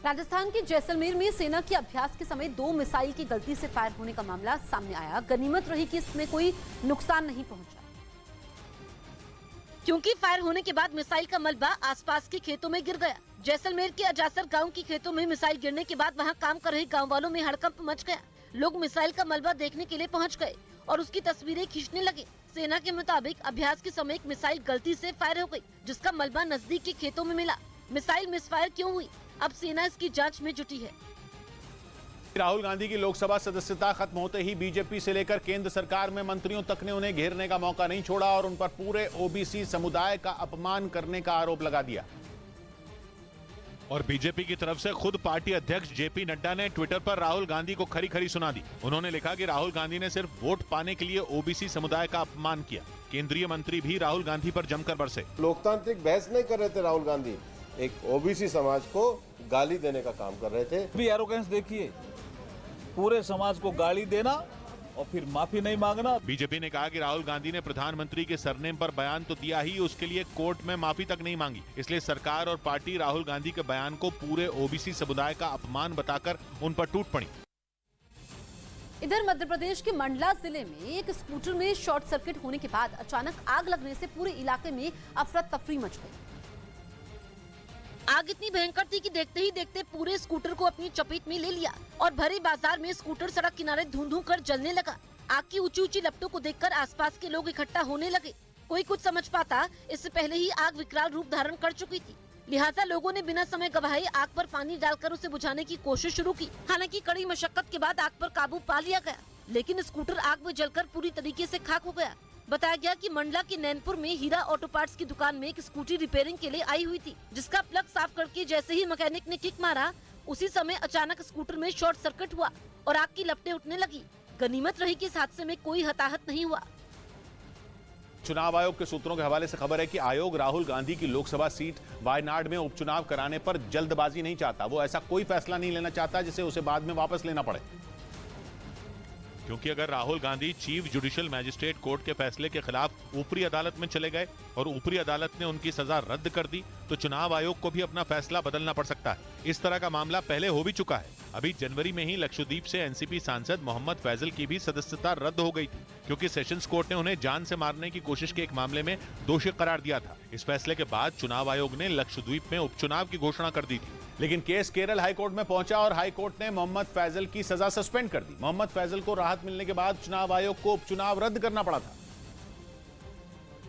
राजस्थान के जैसलमेर में सेना के अभ्यास के समय 2 मिसाइल की गलती से फायर होने का मामला सामने आया। गनीमत रही कि इसमें कोई नुकसान नहीं पहुंचा, क्योंकि फायर होने के बाद मिसाइल का मलबा आसपास के खेतों में गिर गया। जैसलमेर के अजासर गांव के खेतों में मिसाइल गिरने के बाद वहां काम कर रहे गांव वालों में हड़कंप मच गया। लोग मिसाइल का मलबा देखने के लिए पहुंच गए और उसकी तस्वीरें खींचने लगे। सेना के मुताबिक अभ्यास के समय एक मिसाइल गलती से फायर हो गई, जिसका मलबा नजदीक के खेतों में मिला। मिसाइल मिसफायर क्यों हुई, अब सेना इसकी जांच में जुटी है। राहुल गांधी की लोकसभा सदस्यता खत्म होते ही बीजेपी से लेकर केंद्र सरकार में मंत्रियों तक ने उन्हें घेरने का मौका नहीं छोड़ा और उन पर पूरे ओबीसी समुदाय का अपमान करने का आरोप लगा दिया। और बीजेपी की तरफ से खुद पार्टी अध्यक्ष जेपी नड्डा ने ट्विटर पर राहुल गांधी को खरी खरी सुना दी। उन्होंने लिखा कि राहुल गांधी ने सिर्फ वोट पाने के लिए ओबीसी समुदाय का अपमान किया। केंद्रीय मंत्री भी राहुल गांधी पर जमकर बरसे। लोकतांत्रिक बहस नहीं कर रहे थे राहुल गांधी, एक ओबीसी समाज को गाली देने का काम कर रहे थे। भी एरोगेंस देखिए, पूरे समाज को गाली देना और फिर माफी नहीं मांगना। बीजेपी ने कहा कि राहुल गांधी ने प्रधानमंत्री के सरनेम पर बयान तो दिया ही, उसके लिए कोर्ट में माफी तक नहीं मांगी। इसलिए सरकार और पार्टी राहुल गांधी के बयान को पूरे ओबीसी समुदाय का अपमान बताकर उन पर टूट पड़ी। इधर मध्य प्रदेश के मंडला जिले में एक स्कूटर में शॉर्ट सर्किट होने के बाद अचानक आग लगने से पूरे इलाके में अफरा तफरी मच गई। आग इतनी भयंकर थी कि देखते ही देखते पूरे स्कूटर को अपनी चपेट में ले लिया और भरे बाजार में स्कूटर सड़क किनारे धुंध कर जलने लगा। आग की ऊंची ऊंची लपटों को देखकर आसपास के लोग इकट्ठा होने लगे। कोई कुछ समझ पाता, इससे पहले ही आग विकराल रूप धारण कर चुकी थी। लिहाजा लोगों ने बिना समय गवाए आग पर पानी डालकर उसे बुझाने की कोशिश शुरू की। हालांकि कड़ी मशक्कत के बाद आग पर काबू पा लिया गया, लेकिन स्कूटर आग में जलकर पूरी तरीके से खाक हो गया। बताया गया कि मंडला के नैनपुर में हीरा ऑटो पार्ट्स की दुकान में एक स्कूटी रिपेयरिंग के लिए आई हुई थी, जिसका प्लग साफ करके जैसे ही मैकेनिक ने किक मारा, उसी समय अचानक स्कूटर में शॉर्ट सर्किट हुआ और आग की लपटें उठने लगी। गनीमत रही कि इस हादसे में कोई हताहत नहीं हुआ। चुनाव आयोग के सूत्रों के हवाले से खबर है कि आयोग राहुल गांधी की लोकसभा सीट वायनाड में उपचुनाव कराने पर जल्दबाजी नहीं चाहता। वो ऐसा कोई फैसला नहीं लेना चाहता जिसे उसे बाद में वापस लेना पड़े, क्योंकि अगर Rahul Gandhi chief judicial magistrate court के फैसले के खिलाफ ऊपरी अदालत में चले गए और ऊपरी अदालत ने उनकी सजा रद्द कर दी, तो चुनाव आयोग को भी अपना फैसला बदलना पड़ सकता है। इस तरह का मामला पहले हो भी चुका है। अभी जनवरी में ही लक्षद्वीप से एनसीपी सांसद मोहम्मद फैजल की भी सदस्यता रद्द हो गई थी, क्योंकि सेशंस कोर्ट ने उन्हें जान से मारने की कोशिश के एक मामले में दोषी करार दिया था। इस फैसले के बाद चुनाव आयोग ने लक्षद्वीप में उपचुनाव की घोषणा कर दी थी। लेकिन केस केरल हाईकोर्ट में पहुंचा और हाईकोर्ट ने मोहम्मद फैजल की सजा सस्पेंड कर दी। मोहम्मद फैजल को राहत मिलने के बाद चुनाव आयोग को उपचुनाव रद्द करना पड़ा था।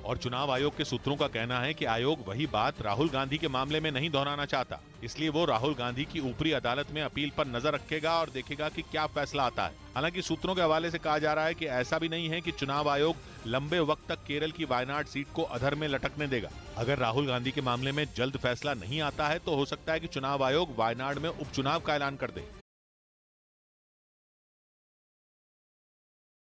और चुनाव आयोग के सूत्रों का कहना है कि आयोग वही बात राहुल गांधी के मामले में नहीं दोहराना चाहता, इसलिए वो राहुल गांधी की ऊपरी अदालत में अपील पर नजर रखेगा और देखेगा कि क्या फैसला आता है। हालांकि सूत्रों के हवाले से कहा जा रहा है कि ऐसा भी नहीं है कि चुनाव आयोग लंबे वक्त तक केरल की वायनाड सीट को अधर में लटकने देगा। अगर राहुल गांधी के मामले में जल्द फैसला नहीं आता है तो हो सकता है कि चुनाव आयोग वायनाड में उपचुनाव का ऐलान कर दे।